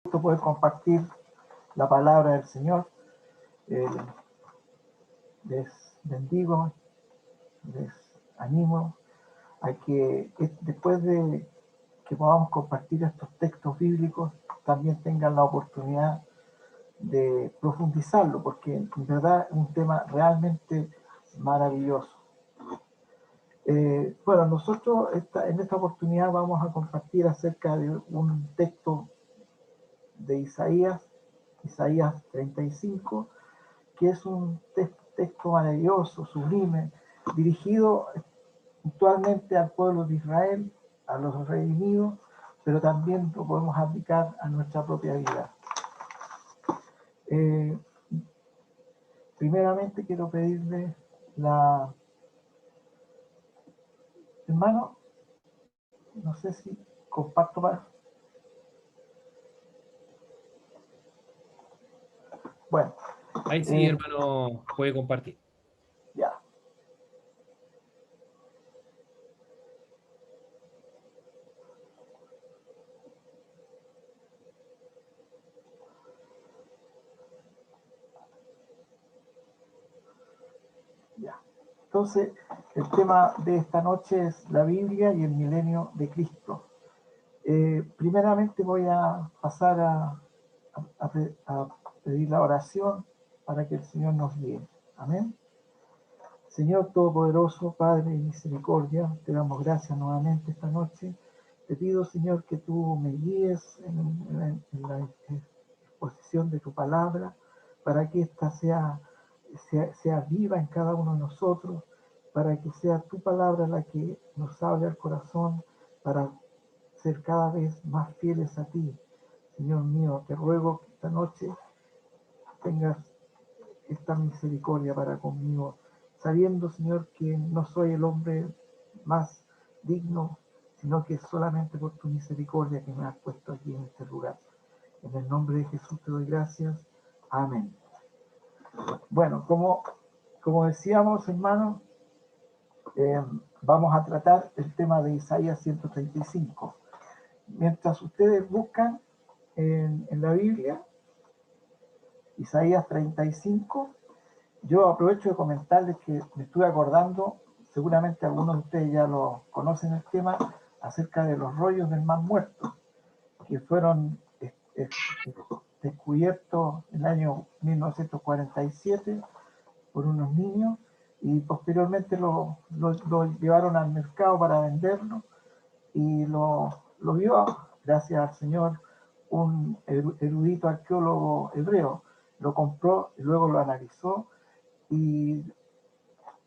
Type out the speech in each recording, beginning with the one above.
Poder compartir la palabra del Señor. Les bendigo, les animo a que después de que podamos compartir estos textos bíblicos, también tengan la oportunidad de profundizarlo, porque en verdad es un tema realmente maravilloso. Bueno, nosotros en esta oportunidad vamos a compartir acerca de un texto de Isaías 35, que es un texto maravilloso, sublime, dirigido puntualmente al pueblo de Israel, a los redimidos, pero también lo podemos aplicar a nuestra propia vida. Primeramente quiero pedirle hermano, no sé si comparto más. Bueno. Ahí sí, hermano, puede compartir. Ya. Entonces, el tema de esta noche es la Biblia y el milenio de Cristo. Primeramente voy a pasar a pedir la oración para que el Señor nos guíe. Amén. Señor Todopoderoso, Padre de misericordia, te damos gracias nuevamente esta noche. Te pido, Señor, que tú me guíes en la exposición de tu palabra, para que ésta sea viva en cada uno de nosotros, para que sea tu palabra la que nos hable al corazón, para ser cada vez más fieles a ti. Señor mío, te ruego que esta noche tengas esta misericordia para conmigo, sabiendo, Señor, que no soy el hombre más digno, sino que es solamente por tu misericordia que me has puesto aquí en este lugar. En el nombre de Jesús te doy gracias. Amén. Bueno, como decíamos, hermanos, vamos a tratar el tema de Isaías 135. Mientras ustedes buscan en la Biblia, Isaías 35, yo aprovecho de comentarles que me estuve acordando, seguramente algunos de ustedes ya lo conocen el tema, acerca de los rollos del Mar Muerto, que fueron descubiertos en el año 1947 por unos niños y posteriormente lo llevaron al mercado para venderlo y lo vio, gracias al Señor, un erudito arqueólogo hebreo. Lo compró y luego lo analizó y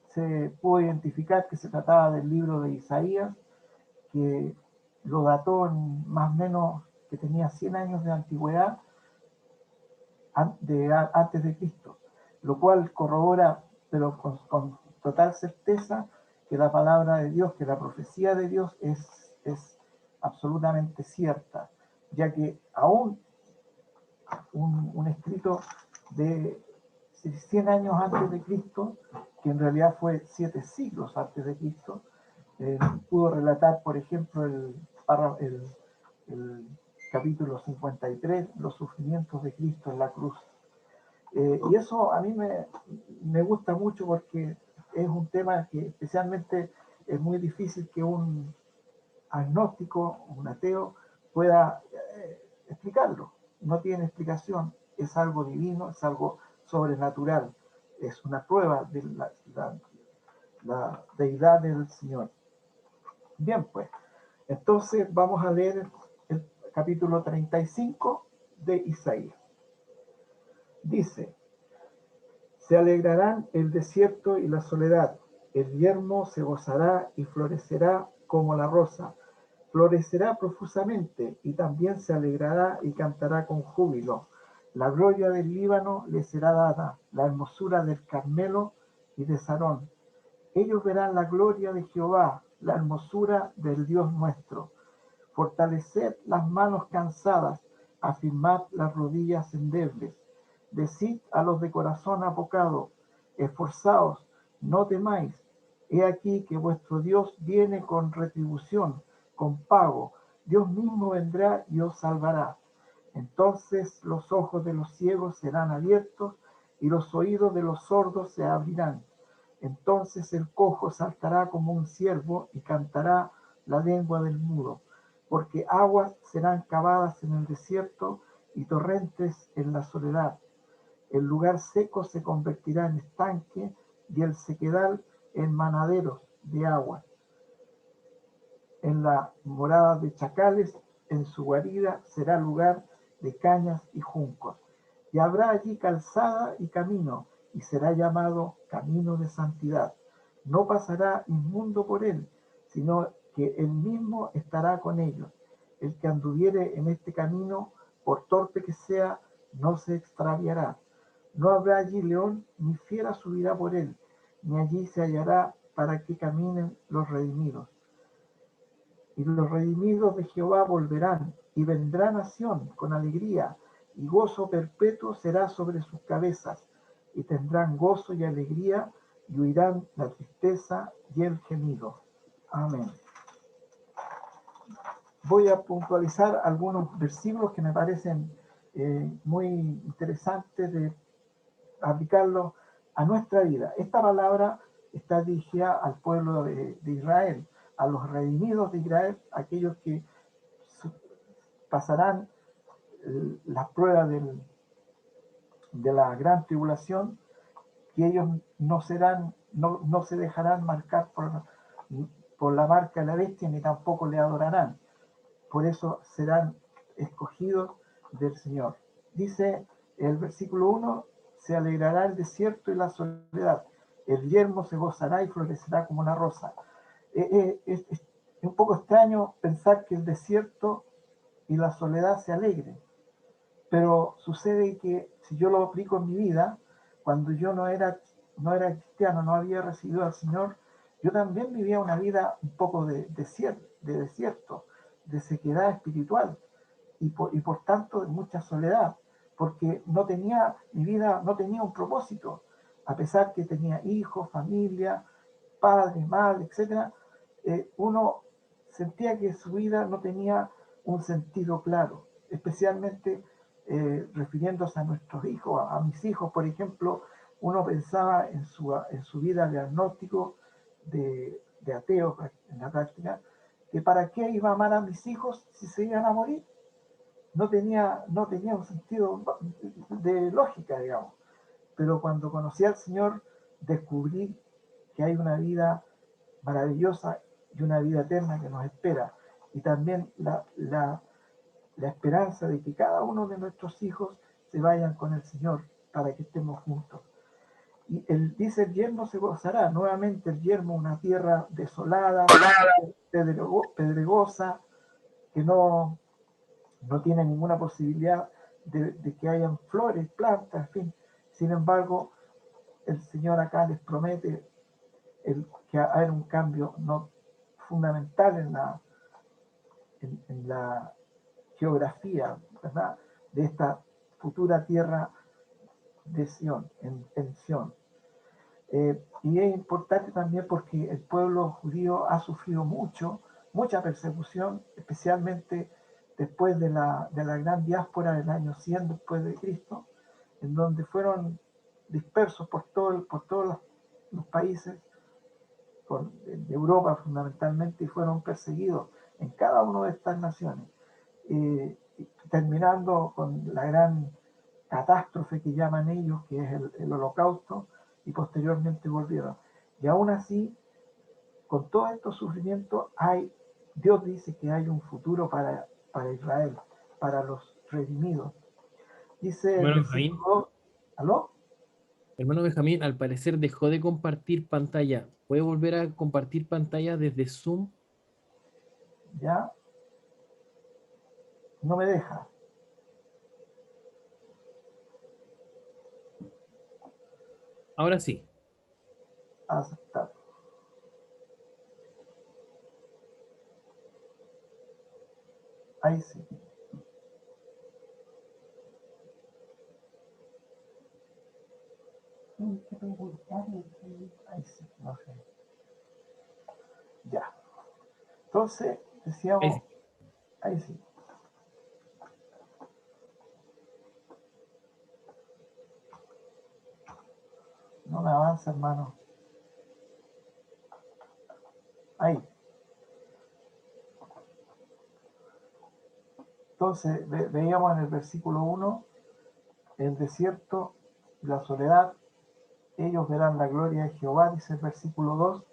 se pudo identificar que se trataba del libro de Isaías, que lo dató en más o menos, que tenía 100 años de antigüedad antes de Cristo, lo cual corrobora, pero con total certeza, que la palabra de Dios, que la profecía de Dios es absolutamente cierta, ya que aún un escrito de 100 años antes de Cristo, que en realidad fue 7 siglos antes de Cristo, pudo relatar, por ejemplo, el capítulo 53, los sufrimientos de Cristo en la cruz. Y eso a mí me gusta mucho porque es un tema que especialmente es muy difícil que un agnóstico, un ateo, pueda explicarlo. No tiene explicación, es algo divino, es algo sobrenatural, es una prueba de la deidad del Señor. Bien, pues, entonces vamos a leer el capítulo 35 de Isaías. Dice: se alegrarán el desierto y la soledad, el yermo se gozará y florecerá como la rosa, florecerá profusamente y también se alegrará y cantará con júbilo. La gloria del Líbano le será dada, la hermosura del Carmelo y de Sarón. Ellos verán la gloria de Jehová, la hermosura del Dios nuestro. Fortaleced las manos cansadas, afirmad las rodillas endebles. Decid a los de corazón apocado, esforzaos, no temáis. He aquí que vuestro Dios viene con retribución, con pago. Dios mismo vendrá y os salvará. Entonces los ojos de los ciegos serán abiertos y los oídos de los sordos se abrirán. Entonces el cojo saltará como un ciervo y cantará la lengua del mudo, porque aguas serán cavadas en el desierto y torrentes en la soledad. El lugar seco se convertirá en estanque y el sequedal en manaderos de agua. En la morada de chacales, en su guarida, será lugar de cañas y juncos. Y habrá allí calzada y camino, y será llamado camino de santidad. No pasará inmundo por él, sino que él mismo estará con ellos. El que anduviere en este camino, por torpe que sea, no se extraviará. No habrá allí león, ni fiera subirá por él, ni allí se hallará para que caminen los redimidos. Y los redimidos de Jehová volverán, y vendrá nación con alegría, y gozo perpetuo será sobre sus cabezas, y tendrán gozo y alegría, y huirán la tristeza y el gemido. Amén. Voy a puntualizar algunos versículos que me parecen muy interesantes de aplicarlos a nuestra vida. Esta palabra está dirigida al pueblo de Israel, a los redimidos de Israel, aquellos que pasarán las pruebas de la gran tribulación, que ellos no se dejarán marcar por la marca de la bestia, ni tampoco le adorarán. Por eso serán escogidos del Señor. Dice el versículo 1, se alegrará el desierto y la soledad, el yermo se gozará y florecerá como una rosa. Es un poco extraño pensar que el desierto y la soledad se alegren, pero sucede que si yo lo aplico en mi vida, cuando yo no era cristiano, no había recibido al Señor, yo también vivía una vida un poco de desierto, de sequedad espiritual y por tanto de mucha soledad, porque mi vida no tenía un propósito, a pesar que tenía hijos, familia, padre, madre, etc. Uno sentía que su vida no tenía un sentido claro, especialmente refiriéndose a nuestros hijos, a mis hijos, por ejemplo. Uno pensaba en su vida de agnóstico, de ateo en la práctica, que para qué iba a amar a mis hijos si se iban a morir. No tenía un sentido de lógica, digamos. Pero cuando conocí al Señor, descubrí que hay una vida maravillosa y una vida eterna que nos espera. Y también la esperanza de que cada uno de nuestros hijos se vayan con el Señor para que estemos juntos. Y él dice, el yermo se gozará. Nuevamente el yermo, una tierra desolada, pedregosa, que no tiene ninguna posibilidad de que hayan flores, plantas, en fin. Sin embargo, el Señor acá les promete que va a haber un cambio fundamental en la geografía, ¿verdad?, de esta futura tierra de Sión, en Sión. Y es importante también porque el pueblo judío ha sufrido mucha persecución, especialmente después de la gran diáspora del año 100 después de Cristo, en donde fueron dispersos por todos los países de Europa fundamentalmente, y fueron perseguidos en cada una de estas naciones, terminando con la gran catástrofe que llaman ellos, que es el Holocausto, y posteriormente volvieron. Y aún así, con todos estos sufrimientos, Dios dice que hay un futuro para Israel, para los redimidos. Dice el Hermano versículo Benjamín, 2, ¿aló? hermano Benjamín, al parecer dejó de compartir pantalla. ¿Puede volver a compartir pantalla desde Zoom? Ya, no me deja Ahora sí. aceptar. Ahí sí. Ahí sí, no sé. Ya. Entonces, Ahí decíamos, sí. ahí sí. No me avanza, hermano. Ahí. Entonces, veíamos en el versículo 1, el desierto, la soledad, ellos verán la gloria de Jehová, dice el versículo 2.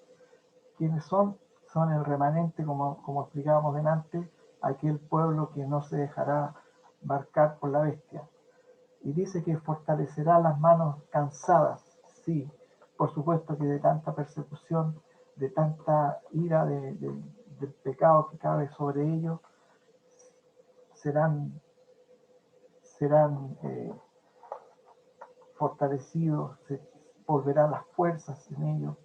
¿Quiénes son? Son el remanente, como explicábamos delante, aquel pueblo que no se dejará marcar por la bestia. Y dice que fortalecerá las manos cansadas. Sí, por supuesto que de tanta persecución, de tanta ira del pecado que cabe sobre ellos, serán fortalecidos, se volverán las fuerzas en ellos.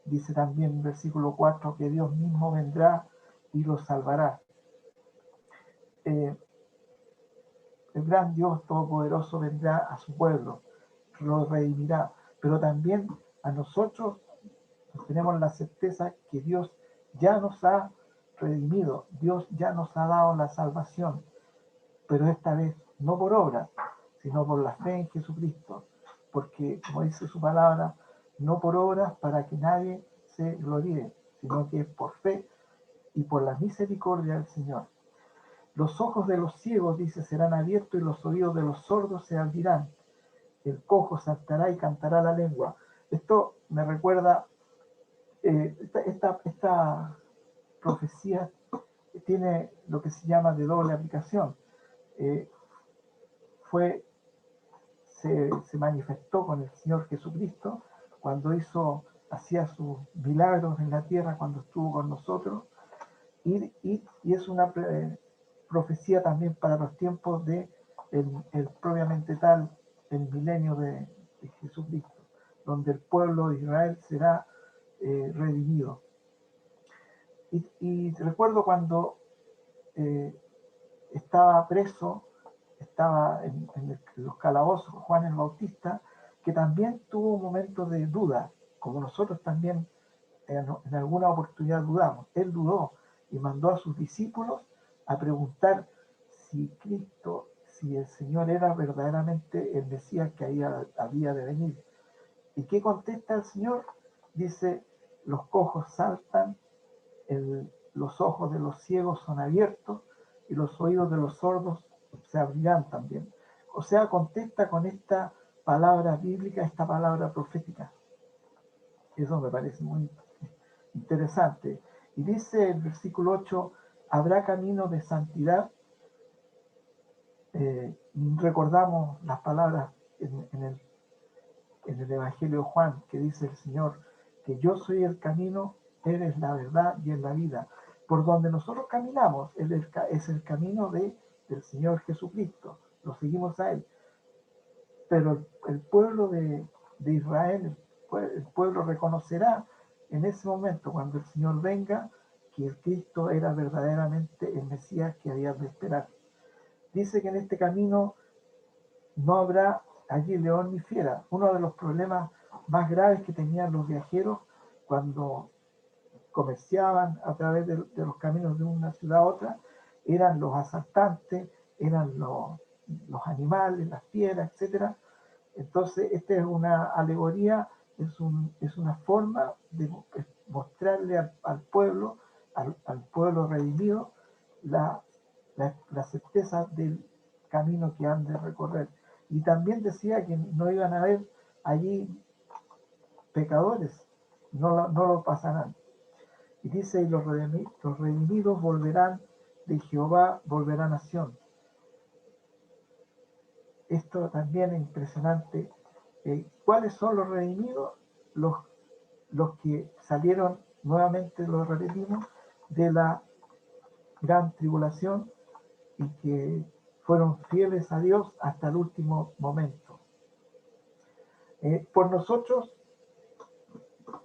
Dice también en versículo 4 que Dios mismo vendrá y los salvará. El gran Dios Todopoderoso vendrá a su pueblo, lo redimirá, pero también a nosotros tenemos la certeza que Dios ya nos ha redimido, Dios ya nos ha dado la salvación, pero esta vez no por obras, sino por la fe en Jesucristo, porque como dice su palabra, no por obras para que nadie se gloríe, sino que es por fe y por la misericordia del Señor. Los ojos de los ciegos, dice, serán abiertos y los oídos de los sordos se abrirán. El cojo saltará y cantará la lengua. Esto me recuerda, esta profecía tiene lo que se llama de doble aplicación. Eh, se manifestó con el Señor Jesucristo cuando hacía sus milagros en la tierra, cuando estuvo con nosotros, y es una profecía también para los tiempos de el propiamente tal, el milenio de Jesucristo, donde el pueblo de Israel será redimido. Y recuerdo cuando estaba preso, estaba en los calabozos Juan el Bautista, que también tuvo un momento de duda, como nosotros también en alguna oportunidad dudamos. Él dudó y mandó a sus discípulos a preguntar si Cristo, si el Señor era verdaderamente el Mesías que había de venir. ¿Y qué contesta el Señor? Dice, los cojos saltan, los ojos de los ciegos son abiertos y los oídos de los sordos se abrirán también. O sea, contesta con esta palabra bíblica, esta palabra profética. Eso me parece muy interesante. Y dice el versículo 8, habrá camino de santidad. Recordamos las palabras en el Evangelio de Juan, que dice el Señor, que yo soy el camino, Él es la verdad y es la vida. Por donde nosotros caminamos, Él es el camino del Señor Jesucristo. Lo seguimos a Él. Pero el pueblo de Israel, el pueblo reconocerá en ese momento, cuando el Señor venga, que el Cristo era verdaderamente el Mesías que había de esperar. Dice que en este camino no habrá allí león ni fiera. Uno de los problemas más graves que tenían los viajeros cuando comerciaban a través de los caminos de una ciudad a otra eran los asaltantes, eran los animales, las fieras, etc. Entonces, esta es una alegoría, es una forma de mostrarle al pueblo redimido, la certeza del camino que han de recorrer. Y también decía que no iban a haber allí pecadores, no lo pasarán. Y dice, y los redimidos volverán de Jehová, volverán a Sión. Esto también es impresionante. ¿Cuáles son los redimidos? Los que salieron, nuevamente lo repetimos, de la gran tribulación y que fueron fieles a Dios hasta el último momento. Por nosotros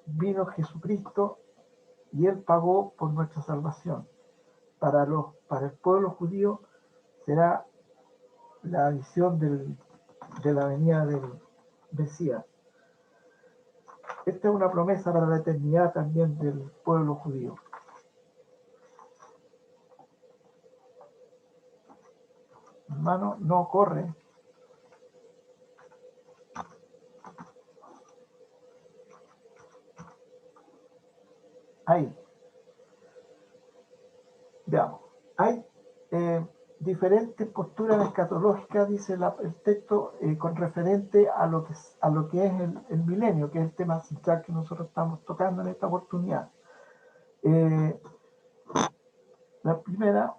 vino Jesucristo y Él pagó por nuestra salvación. Para el pueblo judío será la visión de la venida del Mesías. Esta es una promesa para la eternidad también del pueblo judío. Hermano, no corre. ahí. Veamos. Hay diferentes posturas escatológicas, dice el texto, con referente a lo que es el milenio, que es el tema central que nosotros estamos tocando en esta oportunidad. La primera,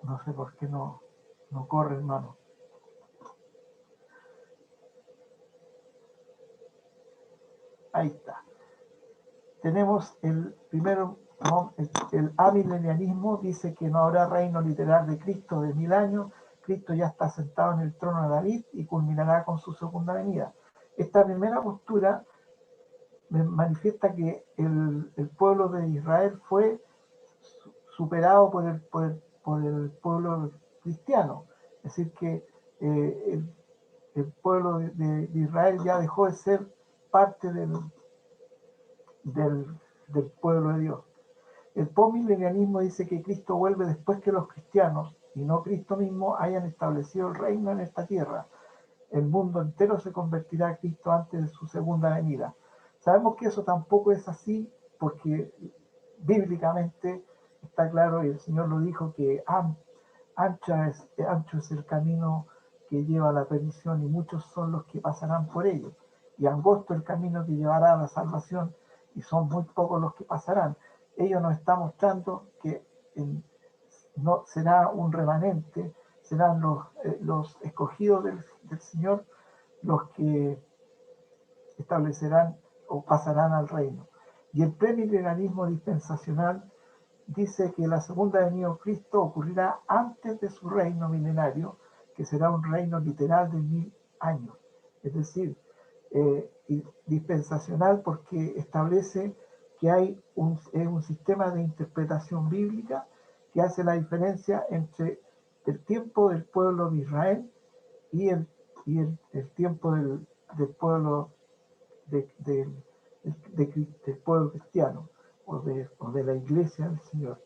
no sé por qué no corre, hermano. Ahí está. Tenemos el primero, ¿no? El amilenianismo dice que no habrá reino literal de Cristo de 1000 años. Cristo ya está sentado en el trono de David y culminará con su segunda venida. Esta primera postura manifiesta que el pueblo de Israel fue superado por el pueblo cristiano. Es decir, que el pueblo de Israel ya dejó de ser parte del pueblo de Dios. El postmilenialismo dice que Cristo vuelve después que los cristianos, y no Cristo mismo, hayan establecido el reino en esta tierra. El mundo entero se convertirá a Cristo antes de su segunda venida. Sabemos que eso tampoco es así, porque bíblicamente está claro, y el Señor lo dijo, que ancho es el camino que lleva a la perdición, y muchos son los que pasarán por ello. Y angosto el camino que llevará a la salvación, y son muy pocos los que pasarán. Ello nos está mostrando que no será un remanente, serán los escogidos del Señor los que establecerán o pasarán al reino. Y el premilenialismo dispensacional dice que la segunda venida de Cristo ocurrirá antes de su reino milenario, que será un reino literal de 1000 años. Es decir, y dispensacional porque establece que hay un sistema de interpretación bíblica que hace la diferencia entre el tiempo del pueblo de Israel y el tiempo del pueblo del pueblo cristiano o de la iglesia del Señor.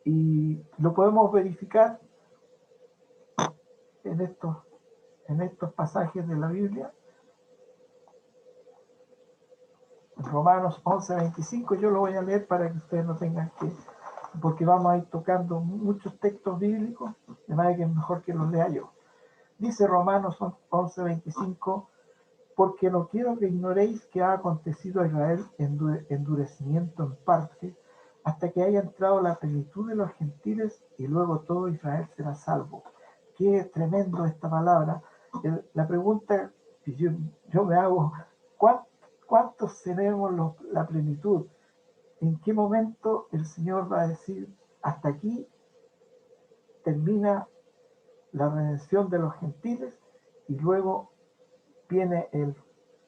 Y lo podemos verificar en estos pasajes de la Biblia. Romanos 11:25, yo lo voy a leer para que ustedes no tengan que, porque vamos a ir tocando muchos textos bíblicos, de manera que es mejor que los lea yo. Dice Romanos 11:25, porque no quiero que ignoréis que ha acontecido a Israel endurecimiento en parte, hasta que haya entrado la plenitud de los gentiles, y luego todo Israel será salvo. Qué tremendo esta palabra. La pregunta que yo me hago, ¿cuántos seremos la plenitud? ¿En qué momento el Señor va a decir, hasta aquí termina la redención de los gentiles, y luego viene el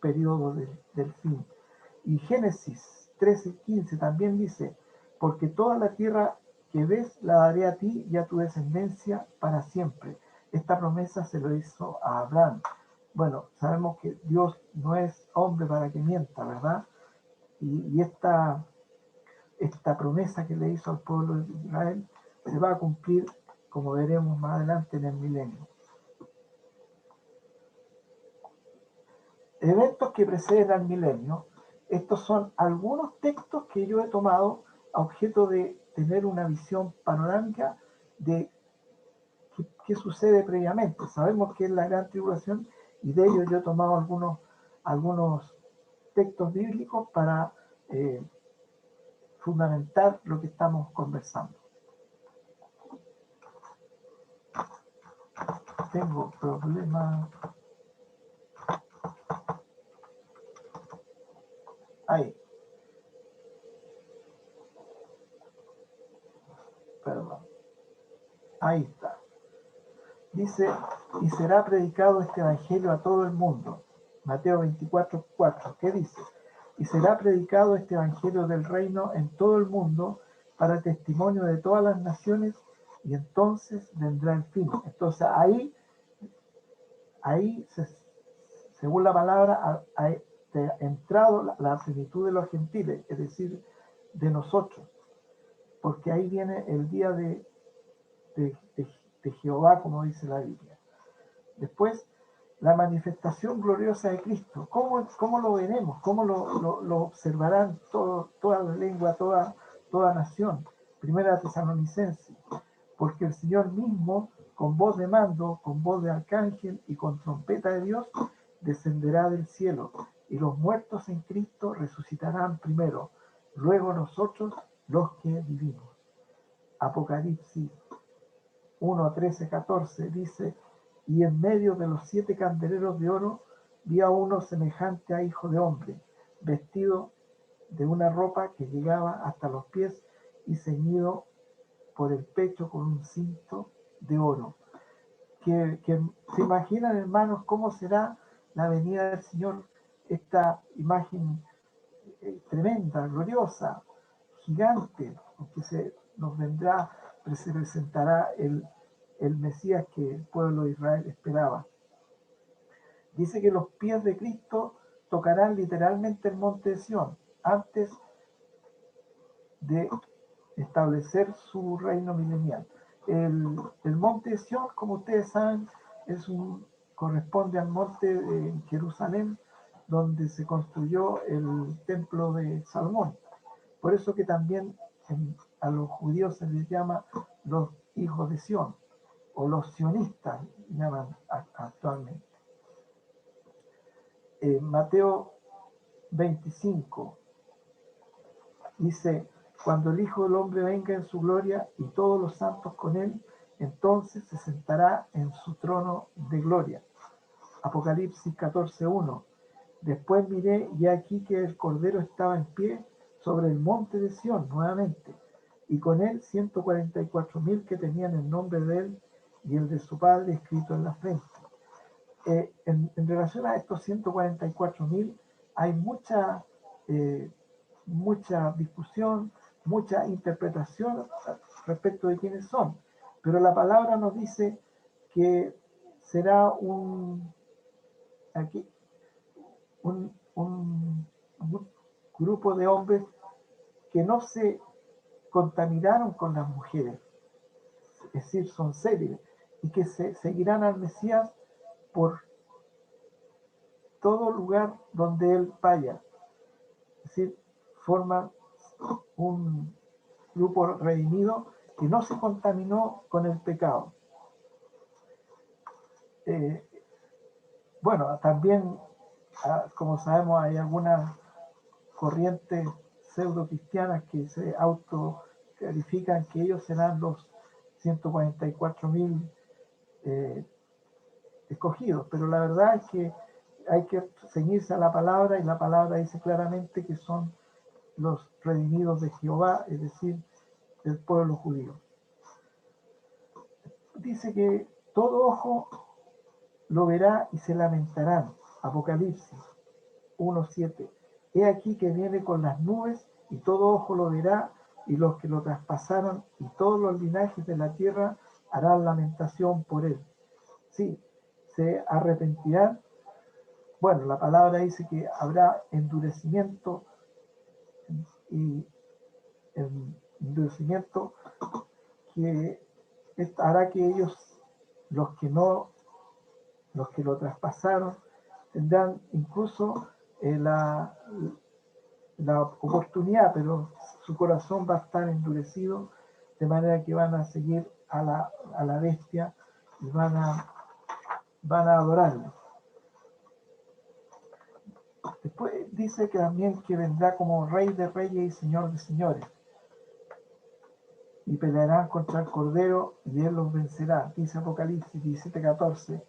periodo del fin? Y Génesis 13:15 también dice, porque toda la tierra que ves la daré a ti y a tu descendencia para siempre. Esta promesa se lo hizo a Abraham. Bueno, sabemos que Dios no es hombre para que mienta, ¿verdad? Y esta promesa que le hizo al pueblo de Israel se va a cumplir, como veremos más adelante, en el milenio. Eventos que preceden al milenio. Estos son algunos textos que yo he tomado a objeto de tener una visión panorámica de qué sucede previamente. Sabemos que es la gran tribulación, y de ello yo he tomado algunos textos bíblicos para fundamentar lo que estamos conversando. Tengo problemas. Ahí. Perdón. Ahí está. Dice, y será predicado este evangelio a todo el mundo. Mateo 24:4. ¿Qué dice? Y será predicado este evangelio del reino en todo el mundo para testimonio de todas las naciones, y entonces vendrá el fin. Entonces ahí según la palabra, ha entrado la plenitud de los gentiles, es decir, de nosotros, porque ahí viene el día de Jehová, como dice la Biblia. Después, la manifestación gloriosa de Cristo. ¿Cómo lo veremos? ¿Cómo lo observarán toda la lengua, toda nación? Primera Tesalonicenses. Porque el Señor mismo, con voz de mando, con voz de arcángel y con trompeta de Dios, descenderá del cielo, y los muertos en Cristo resucitarán primero, luego nosotros los que vivimos. Apocalipsis 1, 13, 14 dice: y en medio de los 7 candeleros de oro vi a uno semejante a hijo de hombre, vestido de una ropa que llegaba hasta los pies y ceñido por el pecho con un cinto de oro. Que se imaginan, hermanos, cómo será la venida del Señor, esta imagen tremenda, gloriosa, gigante, que nos vendrá, se presentará el Mesías que el pueblo de Israel esperaba. Dice que los pies de Cristo tocarán literalmente el monte de Sión antes de establecer su reino milenial. El monte de Sión, como ustedes saben, corresponde al monte de Jerusalén, donde se construyó el templo de Salomón. Por eso que también a los judíos se les llama los hijos de Sión, o los sionistas llaman actualmente. Mateo 25 dice: cuando el Hijo del Hombre venga en su gloria y todos los santos con él, entonces se sentará en su trono de gloria. Apocalipsis 14:1. Después miré y aquí que el Cordero estaba en pie sobre el monte de Sión nuevamente, y con él 144,000 que tenían el nombre de él y el de su Padre escrito en la frente. En relación a estos 144,000 hay mucha discusión, mucha interpretación respecto de quiénes son, pero la palabra nos dice que será un grupo de hombres que no se contaminaron con las mujeres, es decir, son célibes, y que seguirán al Mesías por todo lugar donde él vaya. Es decir, forman un grupo redimido que no se contaminó con el pecado. Bueno, también, como sabemos, hay algunas corrientes pseudo cristianas que se autocalifican que ellos serán los 144,000 escogidos, pero la verdad es que hay que ceñirse a la palabra, y la palabra dice claramente que son los redimidos de Jehová, es decir, del pueblo judío. Dice que todo ojo lo verá y se lamentarán. Apocalipsis 1:7. He aquí que viene con las nubes, y todo ojo lo verá, y los que lo traspasaron, y todos los linajes de la tierra harán lamentación por él. Sí, se arrepentirán. Bueno, la palabra dice que habrá endurecimiento, y el endurecimiento que hará que ellos, los que lo traspasaron, tendrán incluso la oportunidad, pero su corazón va a estar endurecido, de manera que van a seguir a la bestia y van a adorarlo. Después dice que también que vendrá como Rey de Reyes y Señor de Señores, y pelearán contra el Cordero y él los vencerá. Dice Apocalipsis 17:14,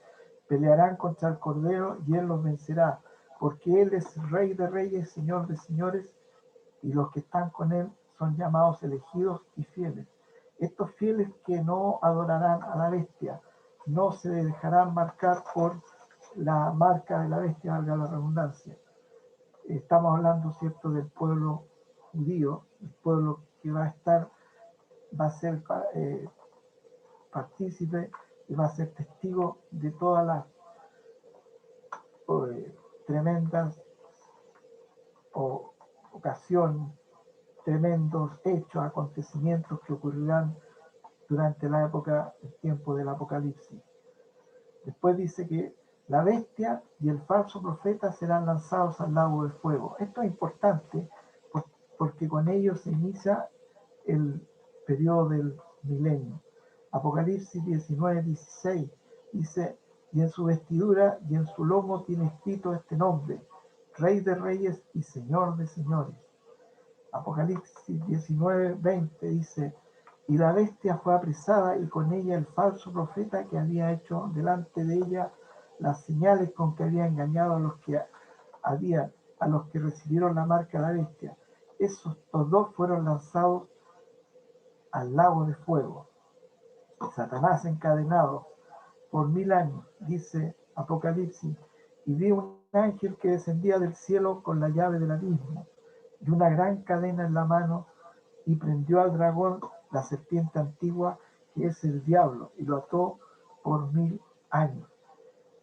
pelearán contra el Cordero y él los vencerá, porque él es Rey de Reyes, Señor de Señores, y los que están con él son llamados elegidos y fieles. Estos fieles que no adorarán a la bestia, no se dejarán marcar por la marca de la bestia, valga la redundancia. Estamos hablando, ¿cierto?, del pueblo judío, el pueblo que va a ser partícipe y va a ser testigo de todas las tremendas ocasiones, tremendos hechos, acontecimientos que ocurrirán durante la época, el tiempo del Apocalipsis. Después dice que la bestia y el falso profeta serán lanzados al lago de fuego. Esto es importante porque con ello se inicia el periodo del milenio. Apocalipsis 19:16 dice, y en su vestidura y en su lomo tiene escrito este nombre, Rey de Reyes y Señor de Señores. Apocalipsis 19:20 dice, y la bestia fue apresada y con ella el falso profeta que había hecho delante de ella las señales con que había engañado a los que recibieron la marca de la bestia. Esos dos fueron lanzados al lago de fuego. Satanás encadenado por 1000 años, dice Apocalipsis, y vi un ángel que descendía del cielo con la llave del abismo y una gran cadena en la mano, y prendió al dragón, la serpiente antigua, que es el diablo, y lo ató por 1000 años.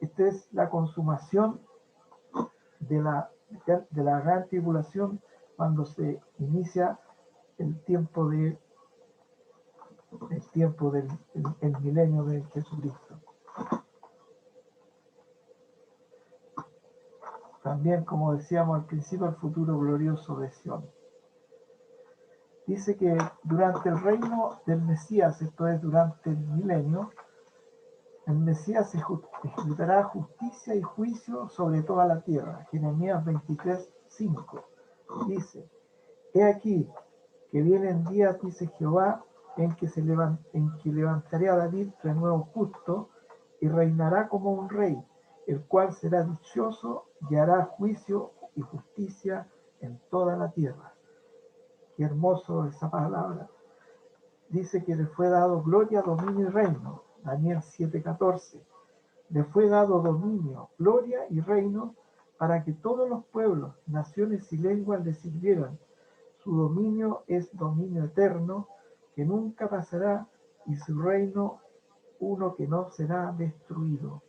Esta es la consumación de la gran tribulación, cuando se inicia el tiempo del el milenio de Jesucristo. También, como decíamos al principio, el futuro glorioso de Sion. Dice que durante el reino del Mesías, esto es durante el milenio, el Mesías ejecutará justicia y juicio sobre toda la tierra. Jeremías 23:5 dice, he aquí que vienen días, dice Jehová, en que levantaré a David de nuevo justo y reinará como un rey, el cual será dichoso y hará juicio y justicia en toda la tierra. Qué hermoso esa palabra. Dice que le fue dado gloria, dominio y reino. Daniel 7:14. Le fue dado dominio, gloria y reino para que todos los pueblos, naciones y lenguas le sirvieran. Su dominio es dominio eterno que nunca pasará y su reino uno que no será destruido.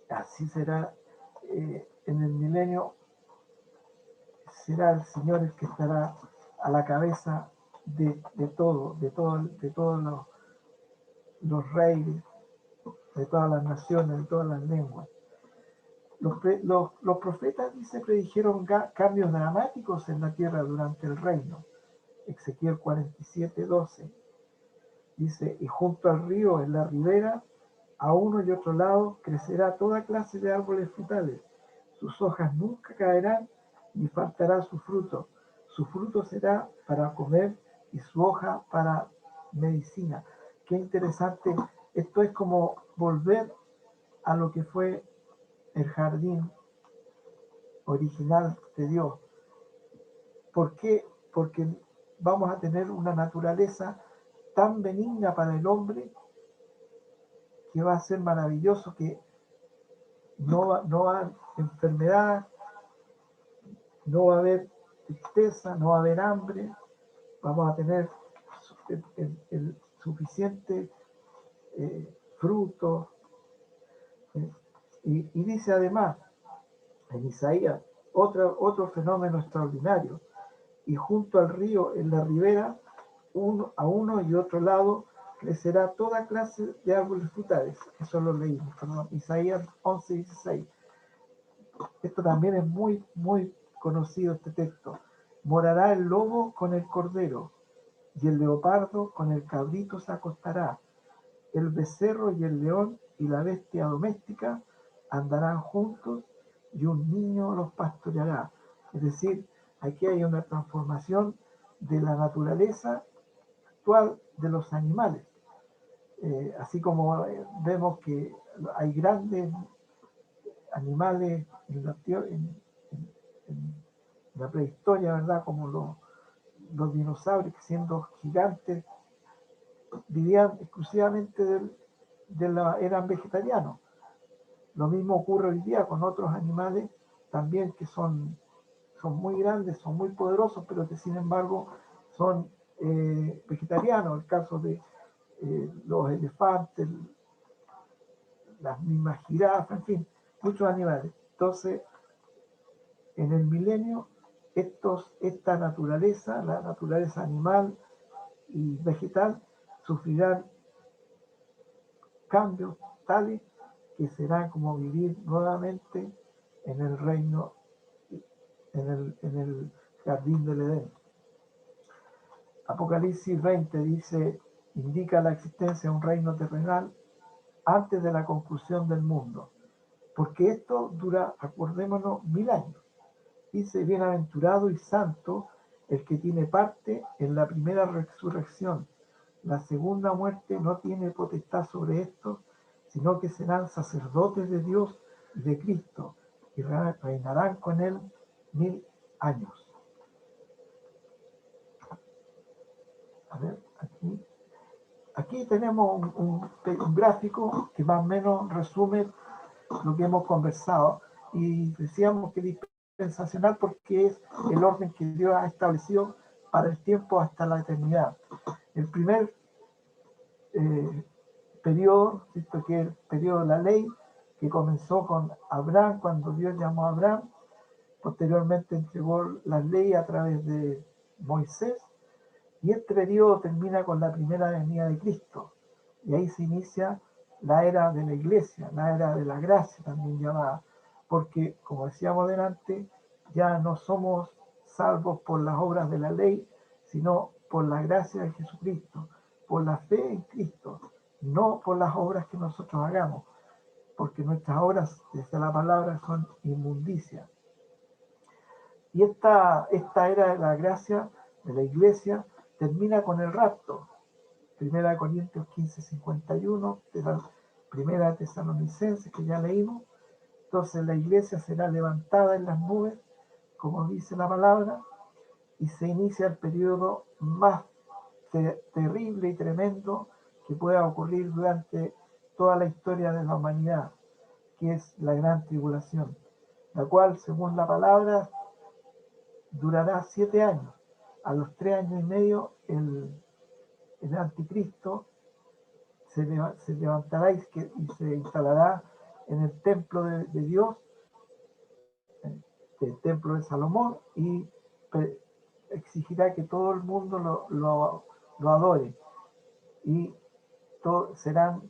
Así será en el milenio, será el Señor el que estará a la cabeza de todos los reyes, de todas las naciones, de todas las lenguas. Los profetas, dice, predijeron cambios dramáticos en la tierra durante el reino. Ezequiel 47:12 dice, y junto al río, en la ribera, a uno y otro lado, crecerá toda clase de árboles frutales. Sus hojas nunca caerán, ni faltará su fruto. Su fruto será para comer y su hoja para medicina. Qué interesante. Esto es como volver a lo que fue el jardín original de Dios. ¿Por qué? Porque vamos a tener una naturaleza tan benigna para el hombre que va a ser maravilloso, que no va a haber enfermedad, no va a haber tristeza, no va a haber hambre, vamos a tener el suficiente fruto. Y dice además en Isaías otro fenómeno extraordinario, y junto al río, en la ribera, a uno y otro lado, crecerá toda clase de árboles frutales. Eso lo leímos, Isaías 11:16. Esto también es muy, muy conocido, este texto. Morará el lobo con el cordero, y el leopardo con el cabrito se acostará. El becerro y el león y la bestia doméstica andarán juntos, y un niño los pastoreará. Es decir, aquí hay una transformación de la naturaleza actual de los animales. Así como vemos que hay grandes animales en la prehistoria, ¿verdad? Como los dinosaurios, que siendo gigantes, vivían exclusivamente eran vegetarianos. Lo mismo ocurre hoy día con otros animales también que son muy grandes, son muy poderosos, pero que sin embargo son vegetarianos. El caso de los elefantes, las mismas jirafas, en fin, muchos animales. Entonces, en el milenio, esta naturaleza, la naturaleza animal y vegetal, sufrirán cambios tales que será como vivir nuevamente en el reino, en el jardín del Edén. Apocalipsis 20 dice, indica la existencia de un reino terrenal antes de la conclusión del mundo, porque esto dura, acordémonos, 1000 años. Dice, bienaventurado y santo el que tiene parte en la primera resurrección. La segunda muerte no tiene potestad sobre esto, sino que serán sacerdotes de Dios y de Cristo, y reinarán con él 1000 años. A ver, aquí tenemos un gráfico que más o menos resume lo que hemos conversado, y decíamos que dispensacional porque es el orden que Dios ha establecido para el tiempo hasta la eternidad. El primer periodo, ¿cierto?, que es el periodo de la ley, que comenzó con Abraham, cuando Dios llamó a Abraham, posteriormente entregó las leyes a través de Moisés, y este periodo termina con la primera venida de Cristo, y ahí se inicia la era de la iglesia, la era de la gracia también llamada, porque como decíamos delante, ya no somos salvos por las obras de la ley, sino por la gracia de Jesucristo, por la fe en Cristo, no por las obras que nosotros hagamos, porque nuestras obras, desde la palabra, son inmundicia. Y esta era de la gracia de la iglesia termina con el rapto. 1 Corintios 15:51, de la primera Tesalonicenses que ya leímos. Entonces la iglesia será levantada en las nubes, como dice la palabra, y se inicia el periodo más terrible y tremendo que pueda ocurrir durante toda la historia de la humanidad, que es la gran tribulación, la cual, según la palabra, durará 7 años. A los 3 años y medio el anticristo se levantará y se instalará en el templo de Dios, el templo de Salomón, y exigirá que todo el mundo lo adore, y serán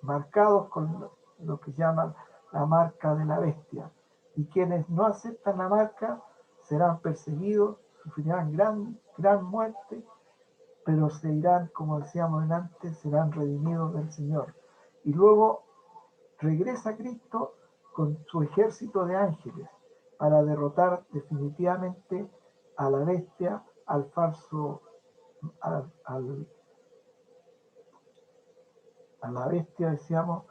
marcados con lo que llaman la marca de la bestia, y quienes no aceptan la marca serán perseguidos, sufrirán gran muerte, pero se irán, como decíamos antes, serán redimidos del Señor. Y luego regresa Cristo con su ejército de ángeles para derrotar definitivamente a la bestia, al falso, a la bestia, decíamos,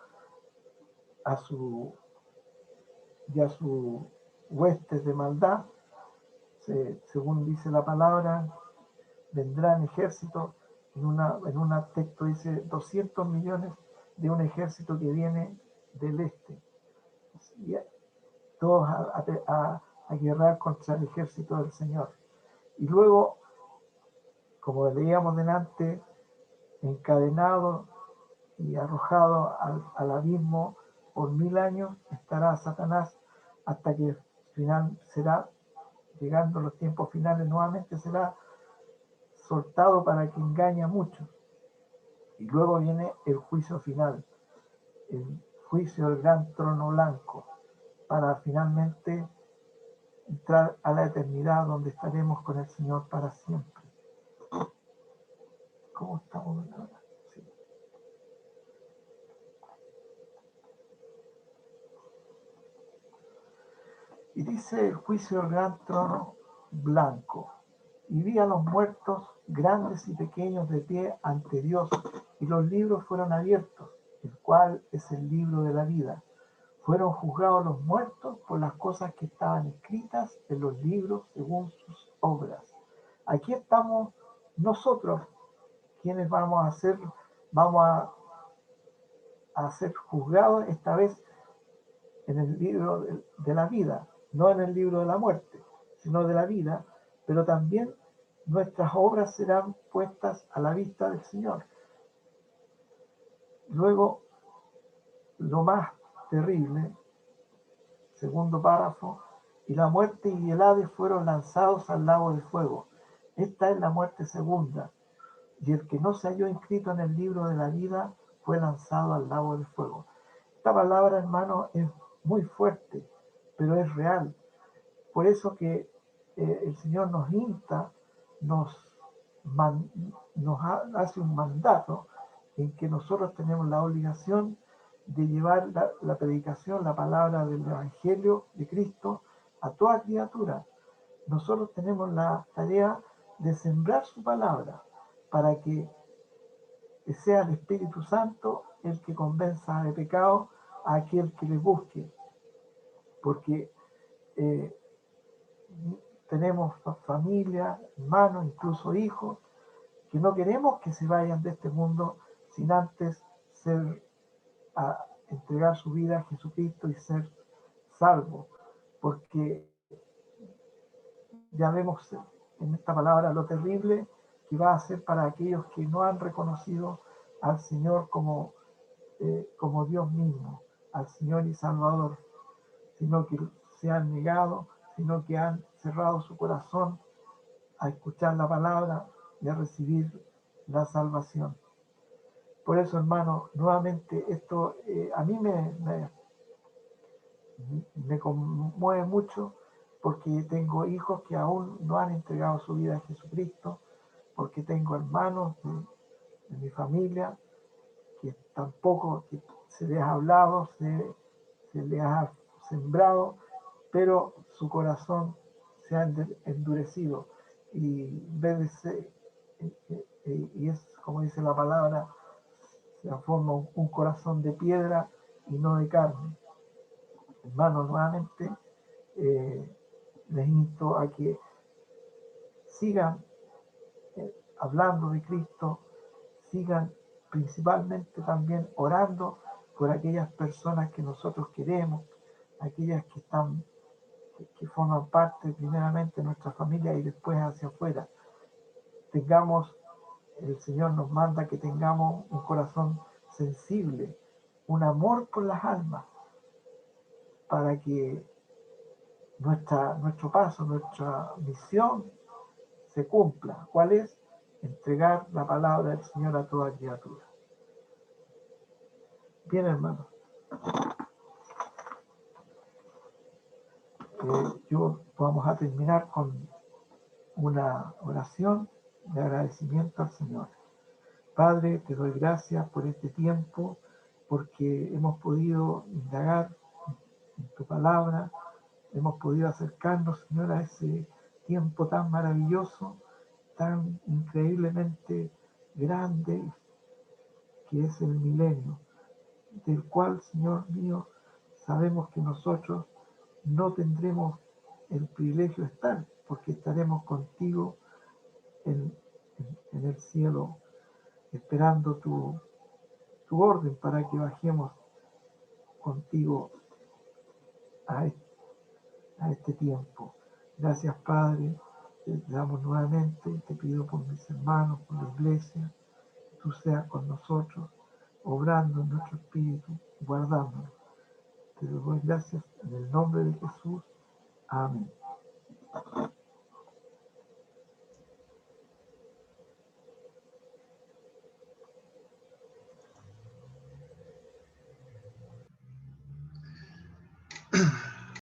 a su huestes de maldad. Según dice la palabra, vendrán ejércitos. En un texto dice 200 millones de un ejército que viene del este, y todos a guerrear contra el ejército del Señor. Y luego, como leíamos delante, encadenado y arrojado al abismo por 1000 años estará Satanás, hasta que al final será, llegando los tiempos finales, nuevamente será soltado para que engañe a muchos. Y luego viene el juicio final, el juicio del gran trono blanco, para finalmente entrar a la eternidad, donde estaremos con el Señor para siempre. ¿Cómo estamos ahora? Sí. Y dice el juicio del gran trono blanco. Y vi a los muertos, grandes y pequeños, de pie ante Dios, y los libros fueron abiertos, el cual es el libro de la vida. Fueron juzgados los muertos por las cosas que estaban escritas en los libros según sus obras. Aquí estamos nosotros, quienes vamos a ser juzgados esta vez en el libro de la vida, no en el libro de la muerte, sino de la vida, pero también nuestras obras serán puestas a la vista del Señor. Luego, lo más terrible, segundo párrafo, y la muerte y el Hades fueron lanzados al lago de fuego. Esta es la muerte segunda. y el que no se halló inscrito en el libro de la vida fue lanzado al lago de fuego. Esta palabra, hermano, es muy fuerte, pero es real. Por eso que el Señor nos insta, nos, man, hace un mandato en que nosotros tenemos la obligación de llevar la predicación, la palabra del Evangelio de Cristo a toda criatura. Nosotros tenemos la tarea de sembrar su palabra para que sea el Espíritu Santo el que convenza de pecado a aquel que le busque. Porque tenemos familia, hermanos, incluso hijos, que no queremos que se vayan de este mundo sin antes entregar su vida a Jesucristo y ser salvos. Porque ya vemos en esta palabra lo terrible que va a ser para aquellos que no han reconocido al Señor como Dios mismo, al Señor y Salvador, sino que se han negado, sino que han cerrado su corazón a escuchar la palabra y a recibir la salvación. Por eso, hermano, nuevamente esto a mí me conmueve mucho, porque tengo hijos que aún no han entregado su vida a Jesucristo, porque tengo hermanos de mi familia que tampoco que se les ha hablado, se les ha sembrado, pero su corazón se ha endurecido y y es como dice la palabra, se forma un corazón de piedra y no de carne. Hermanos, nuevamente les insto a que sigan hablando de Cristo, sigan principalmente también orando por aquellas personas que nosotros queremos, aquellas que forman parte primeramente de nuestra familia y después hacia afuera. El Señor nos manda que tengamos un corazón sensible, un amor por las almas, para que nuestro paso, nuestra misión se cumpla. ¿Cuál es? Entregar la palabra del Señor a toda criatura. Bien, hermanos. Vamos a terminar con una oración de agradecimiento al Señor. Padre, te doy gracias por este tiempo, porque hemos podido indagar en tu palabra, hemos podido acercarnos, Señor, a ese tiempo tan maravilloso, tan increíblemente grande, que es el milenio, del cual, Señor mío, sabemos que nosotros no tendremos el privilegio de estar, porque estaremos contigo en el cielo, esperando tu orden para que bajemos contigo a este tiempo. Gracias, Padre, te damos nuevamente, te pido por mis hermanos, por la iglesia, que tú seas con nosotros, obrando en nuestro espíritu, guardándonos. Te doy gracias en el nombre de Jesús. Amén.